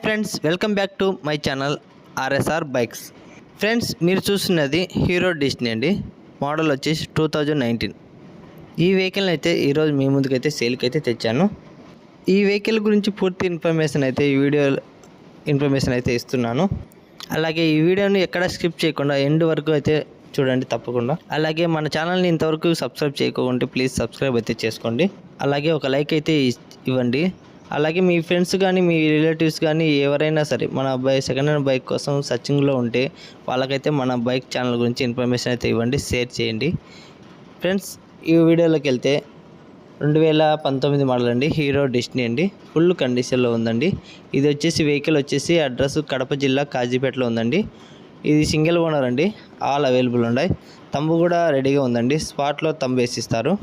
Friends, welcome back to my channel RSR bikes. Friends, మీరు చూస్తున్నది hero destiny అండి. Model వచ్చేసి 2019. ఈ వెహికల్ అయితే ఈరోజు మీ ముందుకైతే సేల్కి అయితే తెచ్చాను. ఈ వెహికల్ గురించి పూర్తి ఇన్ఫర్మేషన్ అయితే ఈ వీడియో ఇన్ఫర్మేషన్ అయితే ఇస్తున్నాను. అలాగే ఈ వీడియోని ఎక్కడ స్కిప్ చేయకుండా ఎండ్ వరకు అయితే చూడండి తప్పకుండా. అలాగే మన ఛానల్ని ఇంతవరకు సబ్స్క్రైబ్ చేయకపోతే ప్లీజ్ సబ్స్క్రైబ్ అయితే చేసుకోండి. అలాగే ఒక లైక్ అయితే ఇవ్వండి. అలాగే మీ ఫ్రెండ్స్ కానీ మీ రిలేటివ్స్ కానీ ఎవరైనా సరే మన సెకండ్ హ్యాండ్ బైక్ కోసం సర్చింగ్లో ఉంటే వాళ్ళకైతే మన బైక్ ఛానల్ గురించి ఇన్ఫర్మేషన్ అయితే ఇవ్వండి, షేర్ చేయండి. ఫ్రెండ్స్, ఈ వీడియోలోకి వెళ్తే 2019 మోడల్ అండి, హీరో డెస్టినీ అండి. ఫుల్ కండిషన్లో ఉందండి. ఇది వచ్చేసి వెహికల్ వచ్చేసి అడ్రస్ కడప జిల్లా కాజీపేటలో ఉందండి. ఇది సింగిల్ ఓనర్ అండి, ఆల్ అవైలబుల్ ఉన్నాయి. తంబు కూడా రెడీగా ఉందండి, స్పాట్లో తంబు వేసిస్తారు.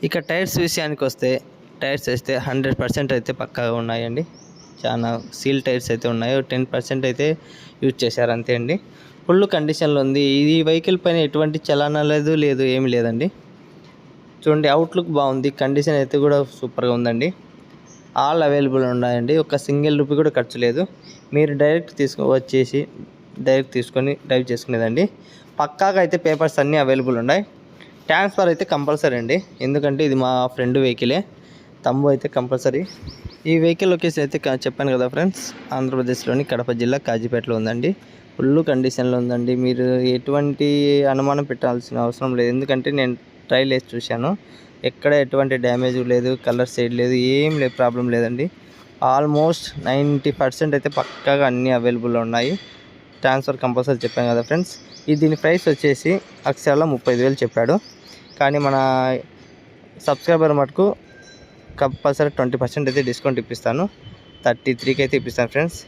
ఇక టైర్స్ విషయానికి వస్తే టైర్స్ అయితే 100% అయితే పక్కాగా ఉన్నాయండి. చాలా సీల్ టైర్స్ అయితే ఉన్నాయి, 10% అయితే యూజ్ చేశారు అంతే అండి. ఫుల్ కండిషన్లో ఉంది. ఈ వెహికల్ పైన ఎటువంటి చలానా లేదు ఏమి లేదండి. చూడండి, అవుట్లుక్ బాగుంది, కండిషన్ అయితే కూడా సూపర్గా ఉందండి. ఆల్ అవైలబుల్ ఉన్నాయండి, ఒక సింగిల్ రూపీ కూడా ఖర్చు లేదు. మీరు డైరెక్ట్ తీసుకొని డ్రైవ్ చేసుకునేదండి. పక్కాగా అయితే పేపర్స్ అన్నీ అవైలబుల్ ఉన్నాయి. ట్రాన్స్ఫర్ అయితే కంపల్సరీ అండి, ఎందుకంటే ఇది మా ఫ్రెండ్ వెహికలే. తంబు అయితే కంపల్సరీ. ఈ వెహికల్ లొకేషన్ అయితే చెప్పాను కదా ఫ్రెండ్స్, ఆంధ్రప్రదేశ్లోని కడప జిల్లా కాజీపేటలో ఉందండి. ఫుల్ కండిషన్లో ఉందండి. మీరు ఎటువంటి అనుమానం పెట్టాల్సిన అవసరం లేదు, ఎందుకంటే నేను ట్రైల్ వేసి చూశాను. ఎక్కడ ఎటువంటి డ్యామేజ్ లేదు, కలర్ సైడ్ లేదు, ఏం లేదు, ప్రాబ్లం లేదండి. ఆల్మోస్ట్ 90% అయితే పక్కాగా అన్నీ అవైలబుల్లో ఉన్నాయి. ట్రాన్స్ఫర్ కంపల్సరీ చెప్పాను కదా ఫ్రెండ్స్. దీని ప్రైస్ వచ్చేసి అక్షరాల 35,000 చెప్పాడు. కానీ మన సబ్స్క్రైబర్ మటుకు కంపల్సరీ 20% అయితే డిస్కౌంట్ ఇప్పిస్తాను. 33కి అయితే ఇప్పిస్తాను ఫ్రెండ్స్.